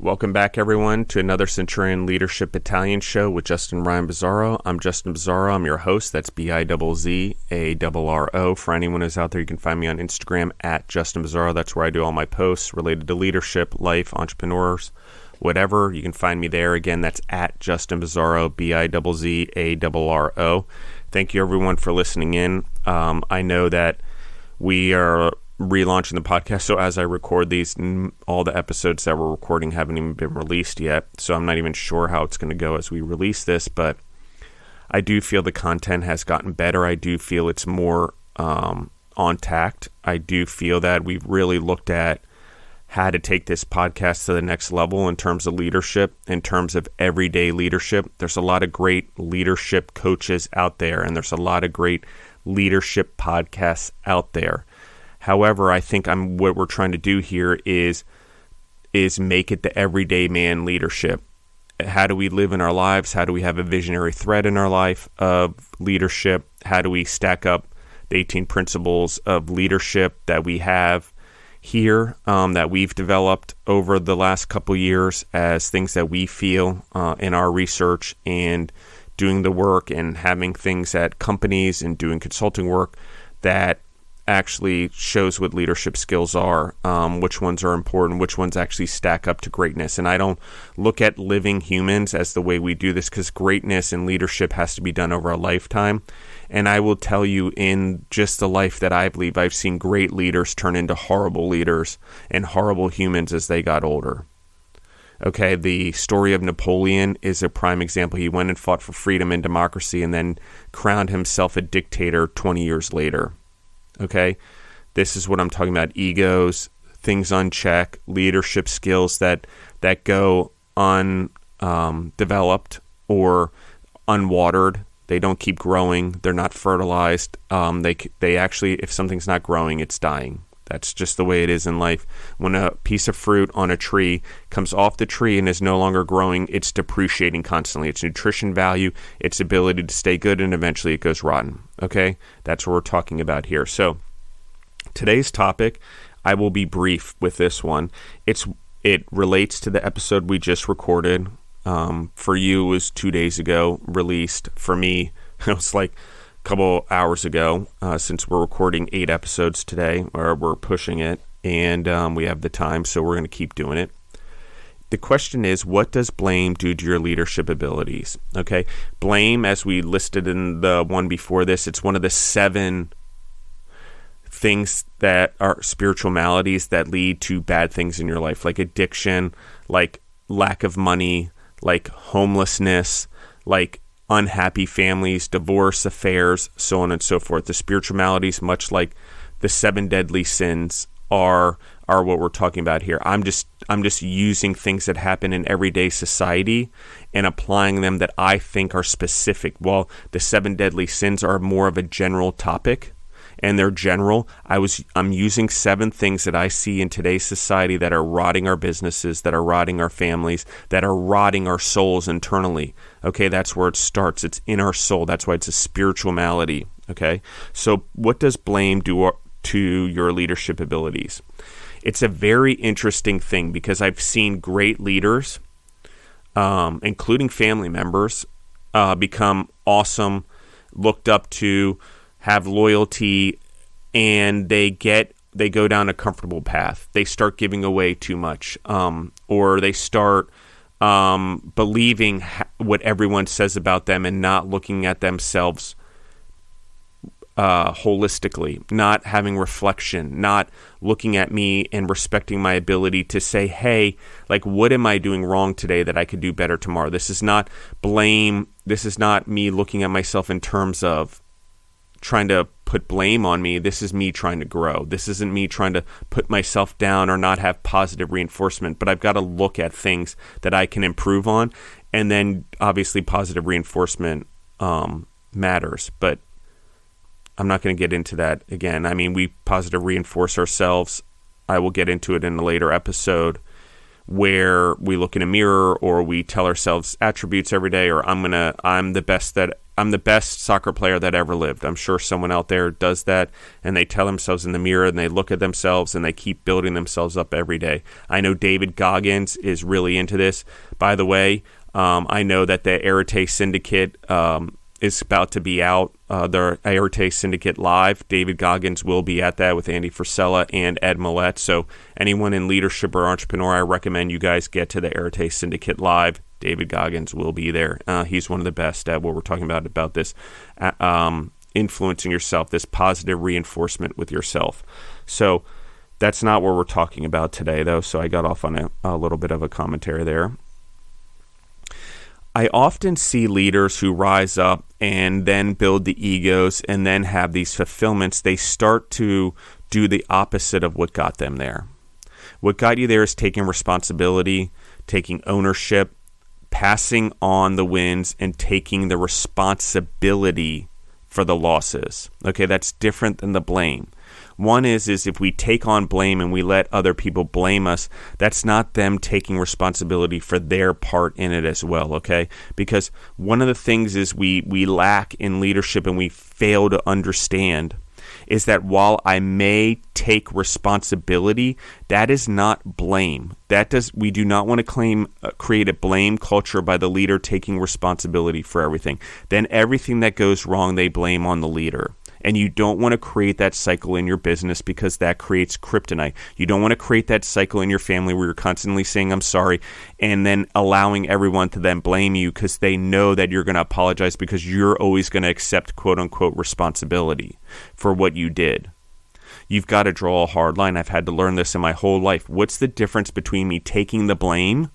Welcome back, everyone, to another Centurion Leadership Battalion show with Justin Ryan Bizzarro. I'm Justin Bizzarro. I'm your host. That's Bizzarro. For anyone who's out there, you can find me on Instagram at Justin Bizzarro. That's where I do all my posts related to leadership, life, entrepreneurs, whatever. You can find me there. Again, that's at Justin Bizzarro, Bizzarro. Thank you, everyone, for listening in. I know that we are relaunching the podcast, so as I record these, all the episodes that we're recording haven't even been released yet, so I'm not even sure how it's going to go as we release this, but I do feel the content has gotten better. I do feel it's more on tact. I do feel that we've really looked at how to take this podcast to the next level in terms of leadership, in terms of everyday leadership. There's a lot of great leadership coaches out there, and there's a lot of great leadership podcasts out there. However, I think what we're trying to do here is make it the everyday man leadership. How do we live in our lives? How do we have a visionary thread in our life of leadership? How do we stack up the 18 principles of leadership that we have here, that we've developed over the last couple years as things that we feel in our research and doing the work and having things at companies and doing consulting work that actually shows what leadership skills are, which ones are important, which ones actually stack up to greatness. And I don't look at living humans as the way we do this, because greatness and leadership has to be done over a lifetime. And I will tell you, in just the life that I believe, I've seen great leaders turn into horrible leaders and horrible humans as they got older. Okay, the story of Napoleon is a prime example. He went and fought for freedom and democracy and then crowned himself a dictator 20 years later. Okay, this is what I'm talking about: egos, things unchecked, leadership skills that go undeveloped or unwatered. They don't keep growing. They're not fertilized. They actually, if something's not growing, it's dying. That's just the way it is in life. When a piece of fruit on a tree comes off the tree and is no longer growing, it's depreciating constantly. Its nutrition value, its ability to stay good, and eventually it goes rotten. Okay? That's what we're talking about here. So today's topic, I will be brief with this one. It relates to the episode we just recorded. For you, it was 2 days ago, released. For me, it was like couple hours ago, since we're recording 8 episodes today, or we're pushing it, and we have the time, so we're going to keep doing it. The question is, what does blame do to your leadership abilities? Okay, blame, as we listed in the one before this, it's one of the 7 things that are spiritual maladies that lead to bad things in your life, like addiction, like lack of money, like homelessness, like unhappy families, divorce, affairs, so on and so forth. The spiritual maladies, much like the 7 deadly sins, are what we're talking about here. I'm just using things that happen in everyday society and applying them that I think are specific. While the 7 deadly sins are more of a general topic, and they're general, I'm using 7 things that I see in today's society that are rotting our businesses, that are rotting our families, that are rotting our souls internally. Okay, that's where it starts. It's in our soul. That's why it's a spiritual malady. Okay, so what does blame do to your leadership abilities? It's a very interesting thing, because I've seen great leaders, including family members, become awesome, looked up to, have loyalty, and they go down a comfortable path. They start giving away too much, or they start believing what everyone says about them and not looking at themselves holistically, not having reflection, not looking at me and respecting my ability to say, hey, like, what am I doing wrong today that I could do better tomorrow? This is not blame. This is not me looking at myself in terms of trying to put blame on me. This is me trying to grow. This isn't me trying to put myself down or not have positive reinforcement, but I've got to look at things that I can improve on. And then obviously positive reinforcement matters, but I'm not going to get into that again. I mean, we positive reinforce ourselves. I will get into it in a later episode, where we look in a mirror or we tell ourselves attributes every day, or I'm the best that I'm the best soccer player that ever lived. I'm sure someone out there does that, and they tell themselves in the mirror, and they look at themselves, and they keep building themselves up every day. I know David Goggins is really into this. By the way, I know that the Arete Syndicate is about to be out. Their Arete Syndicate Live. David Goggins will be at that with Andy Frisella and Ed Millette. So anyone in leadership or entrepreneur, I recommend you guys get to the Arete Syndicate Live. David Goggins will be there. He's one of the best at what we're talking about this influencing yourself, this positive reinforcement with yourself. So that's not what we're talking about today, though, so I got off on a little bit of a commentary there. I often see leaders who rise up and then build the egos and then have these fulfillments. They start to do the opposite of what got them there. What got you there is taking responsibility, taking ownership, passing on the wins, and taking the responsibility for the losses. Okay, that's different than the blame. One is if we take on blame and we let other people blame us, that's not them taking responsibility for their part in it as well, okay? Because one of the things is we lack in leadership and we fail to understand is that while I may take responsibility, that is not blame. We do not want to create a blame culture by the leader taking responsibility for everything. Then everything that goes wrong, they blame on the leader. And you don't want to create that cycle in your business because that creates kryptonite. You don't want to create that cycle in your family where you're constantly saying, I'm sorry, and then allowing everyone to then blame you because they know that you're going to apologize because you're always going to accept quote-unquote responsibility for what you did. You've got to draw a hard line. I've had to learn this in my whole life. What's the difference between me taking the blame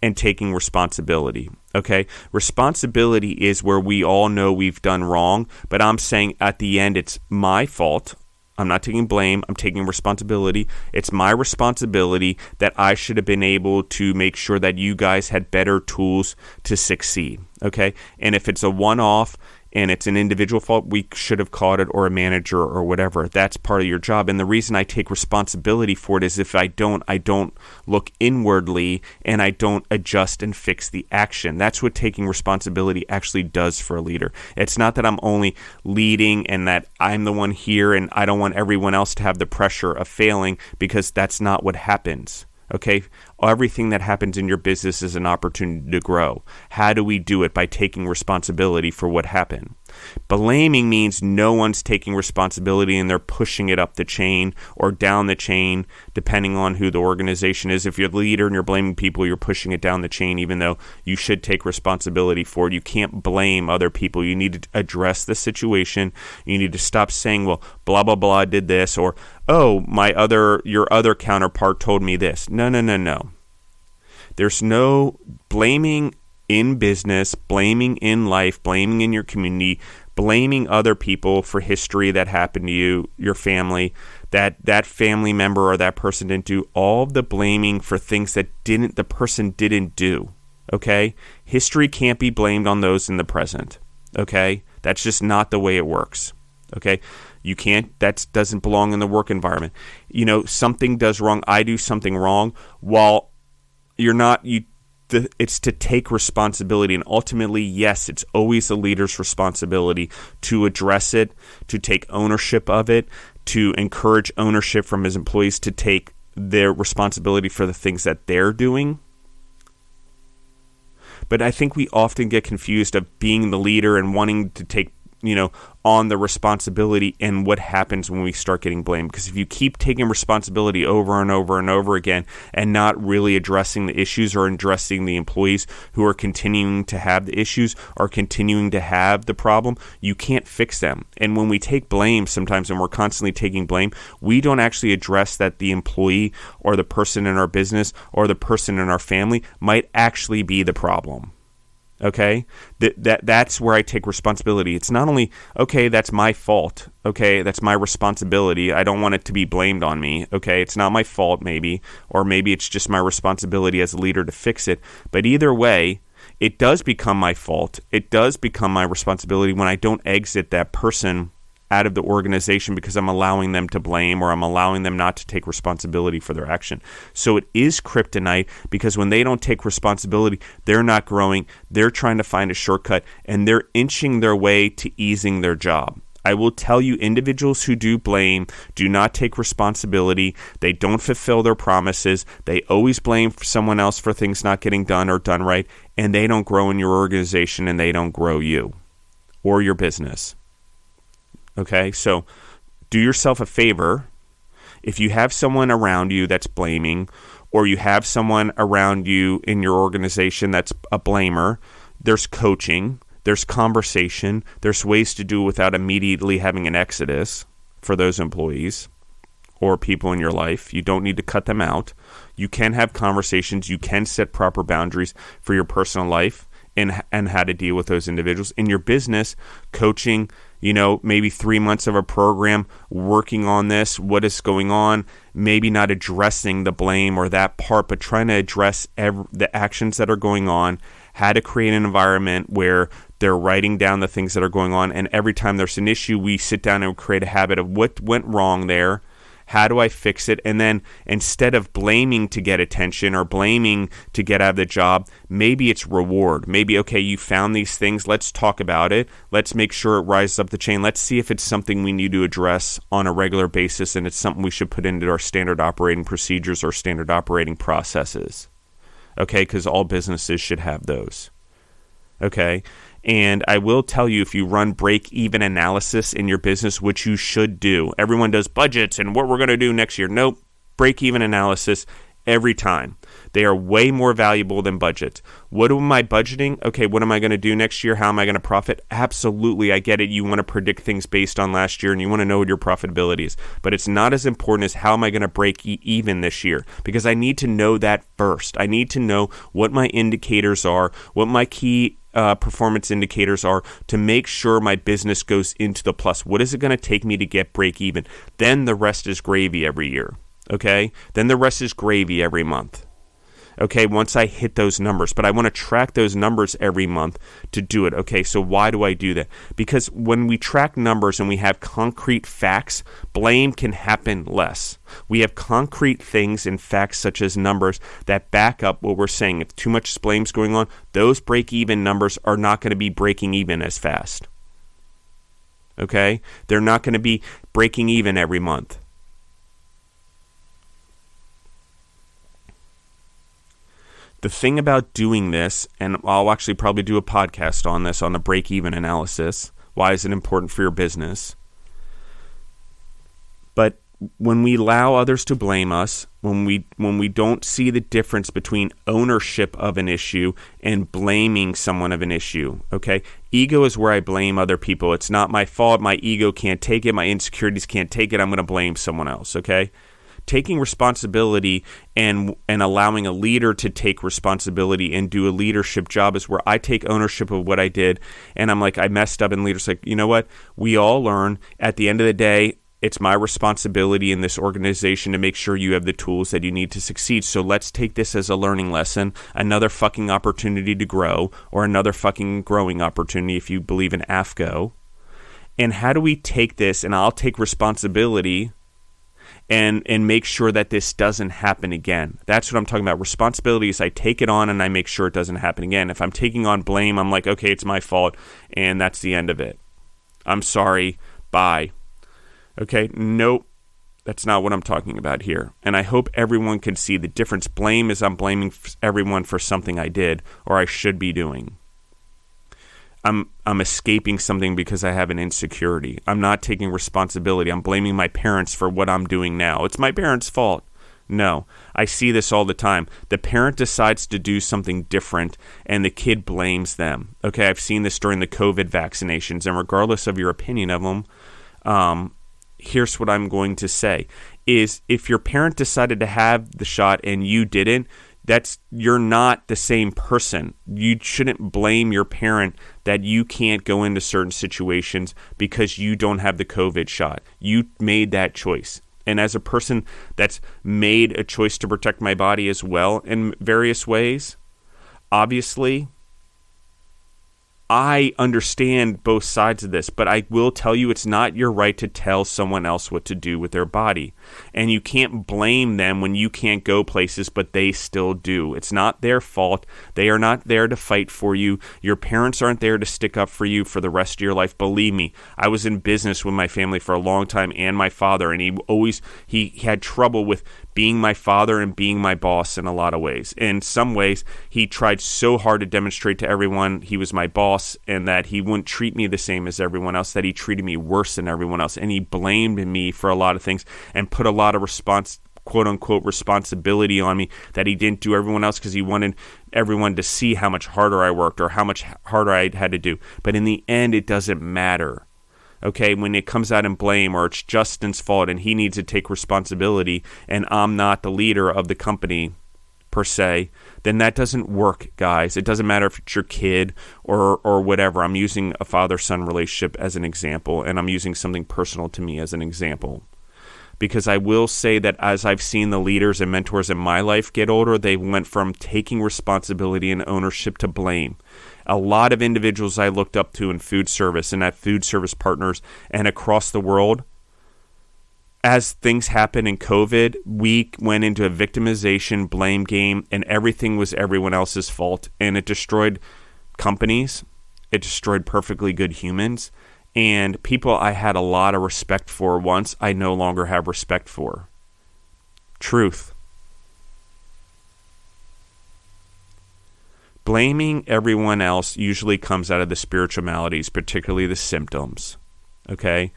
and taking responsibility? Okay, responsibility is where we all know we've done wrong, but I'm saying at the end it's my fault. I'm not taking blame. I'm taking responsibility. It's my responsibility that I should have been able to make sure that you guys had better tools to succeed. Okay, and if it's a one-off and it's an individual fault, we should have caught it, or a manager or whatever. That's part of your job. And the reason I take responsibility for it is if I don't look inwardly and I don't adjust and fix the action. That's what taking responsibility actually does for a leader. It's not that I'm only leading and that I'm the one here and I don't want everyone else to have the pressure of failing, because that's not what happens. Okay, everything that happens in your business is an opportunity to grow. How do we do it? By taking responsibility for what happened. Blaming means no one's taking responsibility and they're pushing it up the chain or down the chain, depending on who the organization is. If you're the leader and you're blaming people, you're pushing it down the chain, even though you should take responsibility for it. You can't blame other people. You need to address the situation. You need to stop saying, well, blah, blah, blah did this, or, oh, your other counterpart told me this. No. There's no blaming in business, blaming in life, blaming in your community, blaming other people for history that happened to you, your family, that family member or that person didn't do. All of the blaming for things that the person didn't do. Okay? History can't be blamed on those in the present. Okay? That's just not the way it works. Okay? You can't, that doesn't belong in the work environment. Something does wrong, I do something wrong, while it's to take responsibility. And ultimately, yes, it's always the leader's responsibility to address it, to take ownership of it, to encourage ownership from his employees to take their responsibility for the things that they're doing. But I think we often get confused of being the leader and wanting to take on the responsibility and what happens when we start getting blamed. Because if you keep taking responsibility over and over and over again and not really addressing the issues or addressing the employees who are continuing to have the issues or continuing to have the problem, you can't fix them. And when we take blame sometimes, and we're constantly taking blame, we don't actually address that the employee or the person in our business or the person in our family might actually be the problem. Okay, that's where I take responsibility. It's not only, okay, that's my fault. Okay, that's my responsibility. I don't want it to be blamed on me. Okay, it's not my fault maybe, or maybe it's just my responsibility as a leader to fix it. But either way, it does become my fault. It does become my responsibility when I don't exit that person out of the organization because I'm allowing them to blame, or I'm allowing them not to take responsibility for their action. So it is kryptonite, because when they don't take responsibility, they're not growing, they're trying to find a shortcut, and they're inching their way to easing their job. I will tell you, individuals who do blame do not take responsibility. They don't fulfill their promises. They always blame someone else for things not getting done or done right, and they don't grow in your organization, and they don't grow you or your business. Okay, so do yourself a favor. If you have someone around you that's blaming, or you have someone around you in your organization that's a blamer, there's coaching. There's conversation. There's ways to do it without immediately having an exodus for those employees or people in your life. You don't need to cut them out. You can have conversations. You can set proper boundaries for your personal life and how to deal with those individuals. In your business, coaching, maybe 3 months of a program working on this, what is going on, maybe not addressing the blame or that part, but trying to address the actions that are going on, how to create an environment where they're writing down the things that are going on. And every time there's an issue, we sit down and create a habit of what went wrong there. How do I fix it? And then instead of blaming to get attention or blaming to get out of the job, maybe it's reward. Maybe, okay, you found these things. Let's talk about it. Let's make sure it rises up the chain. Let's see if it's something we need to address on a regular basis, and it's something we should put into our standard operating procedures or standard operating processes. Okay, because all businesses should have those. Okay, and I will tell you, if you run break-even analysis in your business, which you should do. Everyone does budgets and what we're going to do next year. Nope, break-even analysis every time. They are way more valuable than budgets. What am I budgeting? Okay, what am I going to do next year? How am I going to profit? Absolutely, I get it. You want to predict things based on last year, and you want to know what your profitability is. But it's not as important as how am I going to break even this year, because I need to know that first. I need to know what my indicators are, what my key performance indicators are, to make sure my business goes into the plus. What is it going to take me to get break even? Then the rest is gravy every year. Okay? Then the rest is gravy every month. Okay, once I hit those numbers. But I want to track those numbers every month to do it. Okay, so why do I do that? Because when we track numbers and we have concrete facts, blame can happen less. We have concrete things and facts such as numbers that back up what we're saying. If too much blame's going on, those break-even numbers are not going to be breaking even as fast. Okay? They're not going to be breaking even every month. The thing about doing this, and I'll actually probably do a podcast on this, on the break-even analysis. Why is it important for your business? But when we allow others to blame us, when we don't see the difference between ownership of an issue and blaming someone of an issue, okay? Ego is where I blame other people. It's not my fault. My ego can't take it. My insecurities can't take it. I'm going to blame someone else, okay? Taking responsibility and allowing a leader to take responsibility and do a leadership job is where I take ownership of what I did, and I'm like, I messed up, and leaders like, you know what? We all learn. At the end of the day, it's my responsibility in this organization to make sure you have the tools that you need to succeed. So let's take this as a learning lesson, another fucking opportunity to grow, or another fucking growing opportunity if you believe in AFCO. And how do we take this, and I'll take responsibility and make sure that this doesn't happen again. That's what I'm talking about. Responsibility is I take it on and I make sure it doesn't happen again. If I'm taking on blame, I'm like, okay, it's my fault, and that's the end of it. I'm sorry, bye. Okay, nope, that's not what I'm talking about here. And I hope everyone can see the difference. Blame is I'm blaming everyone for something I did or I should be doing. I'm escaping something because I have an insecurity. I'm not taking responsibility. I'm blaming my parents for what I'm doing now. It's my parents' fault. No, I see this all the time. The parent decides to do something different and the kid blames them. Okay, I've seen this during the COVID vaccinations, and regardless of your opinion of them, here's what I'm going to say, is if your parent decided to have the shot and you didn't, you're not the same person. You shouldn't blame your parent that you can't go into certain situations because you don't have the COVID shot. You made that choice. And as a person that's made a choice to protect my body as well in various ways, obviously, I understand both sides of this, but I will tell you it's not your right to tell someone else what to do with their body. And you can't blame them when you can't go places, but they still do. It's not their fault. They are not there to fight for you. Your parents aren't there to stick up for you for the rest of your life. Believe me, I was in business with my family for a long time and my father, and he had trouble with being my father and being my boss in a lot of ways. In some ways, he tried so hard to demonstrate to everyone he was my boss and that he wouldn't treat me the same as everyone else, that he treated me worse than everyone else. And he blamed me for a lot of things and put a lot of quote unquote responsibility on me that he didn't do everyone else because he wanted everyone to see how much harder I worked or how much harder I had to do. But in the end, it doesn't matter. Okay, when it comes out in blame or it's Justin's fault and he needs to take responsibility and I'm not the leader of the company per se, then that doesn't work, guys. It doesn't matter if it's your kid or whatever. I'm using a father-son relationship as an example, and I'm using something personal to me as an example. Because I will say that as I've seen the leaders and mentors in my life get older, they went from taking responsibility and ownership to blame. A lot of individuals I looked up to in food service and at food service partners and across the world, as things happened in COVID, we went into a victimization blame game and everything was everyone else's fault. And it destroyed companies. It destroyed perfectly good humans. And people I had a lot of respect for once, I no longer have respect for. Truth. Blaming everyone else usually comes out of the spiritual maladies, particularly the symptoms. Okay?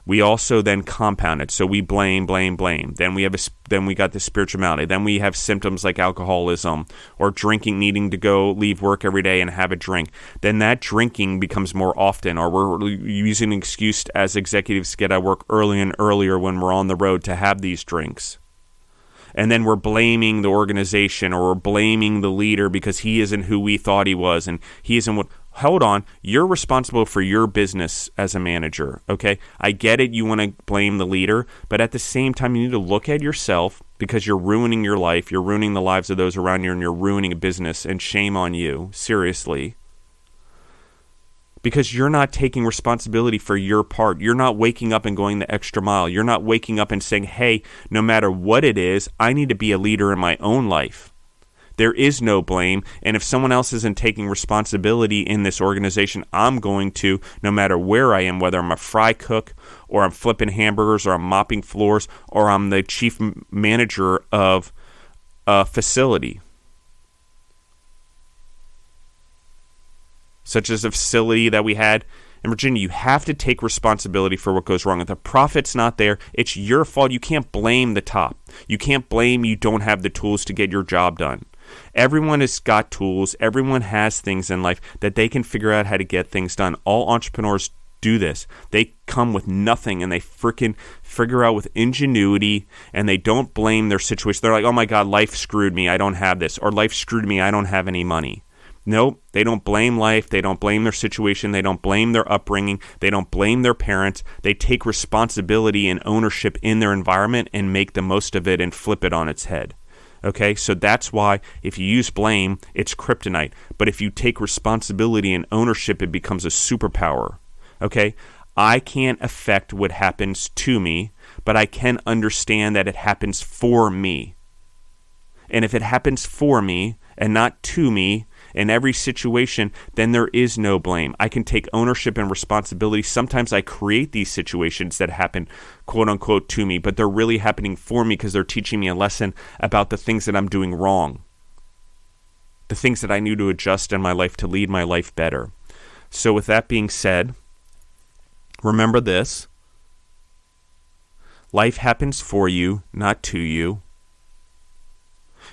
We also then compound it. So we blame. Then we got the spiritual malady. Then we have symptoms like alcoholism or drinking, needing to leave work every day and have a drink. Then that drinking becomes more often, or we're using an excuse as executives to get out of work early and earlier when we're on the road to have these drinks. And then we're blaming the organization or we're blaming the leader because he isn't who we thought he was and he isn't what... Hold on, you're responsible for your business as a manager, okay? I get it, you want to blame the leader, but at the same time, you need to look at yourself because you're ruining your life, you're ruining the lives of those around you, and you're ruining a business, and shame on you, seriously. Because you're not taking responsibility for your part. You're not waking up and going the extra mile. You're not waking up and saying, hey, no matter what it is, I need to be a leader in my own life. There is no blame, and if someone else isn't taking responsibility in this organization, I'm going to, no matter where I am, whether I'm a fry cook, or I'm flipping hamburgers, or I'm mopping floors, or I'm the chief manager of a facility. Such as a facility that we had in Virginia. You have to take responsibility for what goes wrong. If the profit's not there, it's your fault. You can't blame the top. You can't blame you don't have the tools to get your job done. Everyone has got tools. Everyone has things in life that they can figure out how to get things done. All entrepreneurs do this. They come with nothing and they freaking figure out with ingenuity, and they don't blame their situation. They're like, oh my God, life screwed me. I don't have this. Or life screwed me. I don't have any money. Nope, they don't blame life. They don't blame their situation. They don't blame their upbringing. They don't blame their parents. They take responsibility and ownership in their environment and make the most of it and flip it on its head. Okay, so that's why if you use blame, it's kryptonite. But if you take responsibility and ownership, it becomes a superpower. Okay, I can't affect what happens to me, but I can understand that it happens for me. And if it happens for me and not to me in every situation, then there is no blame. I can take ownership and responsibility. Sometimes I create these situations that happen, quote unquote, to me, but they're really happening for me because they're teaching me a lesson about the things that I'm doing wrong, the things that I need to adjust in my life to lead my life better. So with that being said, remember this: life happens for you, not to you.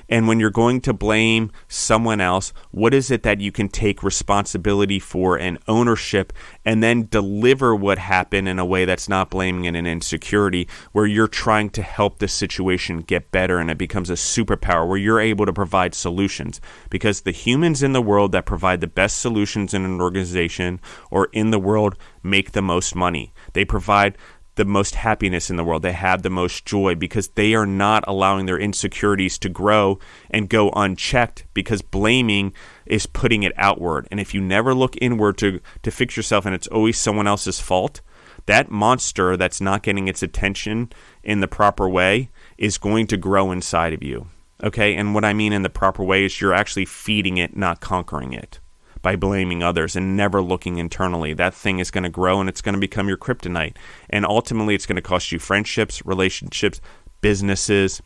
And when you're going to blame someone else, what is it that you can take responsibility for and ownership, and then deliver what happened in a way that's not blaming it and insecurity, where you're trying to help the situation get better and it becomes a superpower where you're able to provide solutions? Because the humans in the world that provide the best solutions in an organization or in the world make the most money. They provide the most happiness in the world. They have the most joy because they are not allowing their insecurities to grow and go unchecked, because blaming is putting it outward. And if you never look inward to fix yourself and it's always someone else's fault, that monster that's not getting its attention in the proper way is going to grow inside of you. Okay? And what I mean in the proper way is you're actually feeding it, not conquering it, by blaming others and never looking internally. That thing is going to grow and it's going to become your kryptonite. And ultimately, it's going to cost you friendships, relationships, businesses,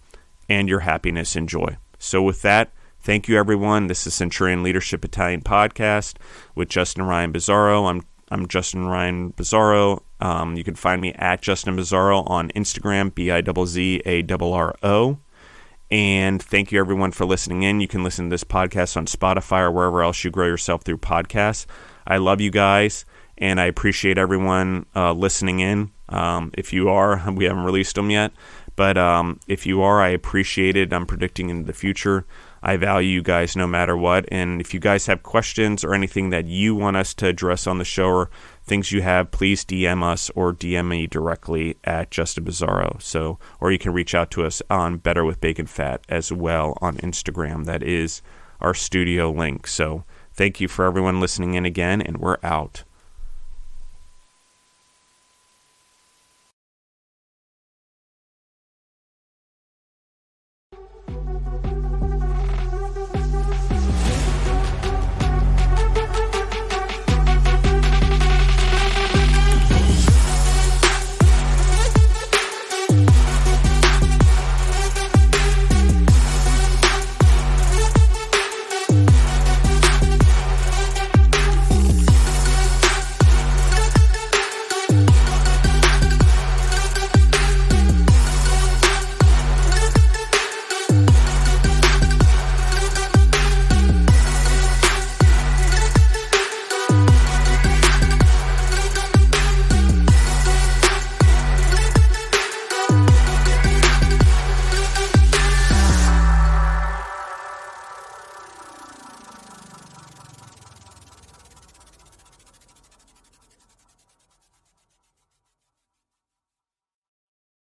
and your happiness and joy. So with that, thank you, everyone. This is Centurion Leadership Battalion Podcast with Justin Ryan Bizzarro. I'm Justin Ryan Bizzarro. You can find me at Justin Bizzarro on Instagram, Bizzarro. And thank you, everyone, for listening in. You can listen to this podcast on Spotify or wherever else you grow yourself through podcasts. I love you guys, and I appreciate everyone listening in. If you are, we haven't released them yet, but if you are, I appreciate it. I'm predicting into the future. I value you guys no matter what. And if you guys have questions or anything that you want us to address on the show or things you have, please DM us or DM me directly at Justin Bizzarro. So, or you can reach out to us on Better with Bacon Fat as well on Instagram. That is our studio link. So thank you for everyone listening in again, and we're out.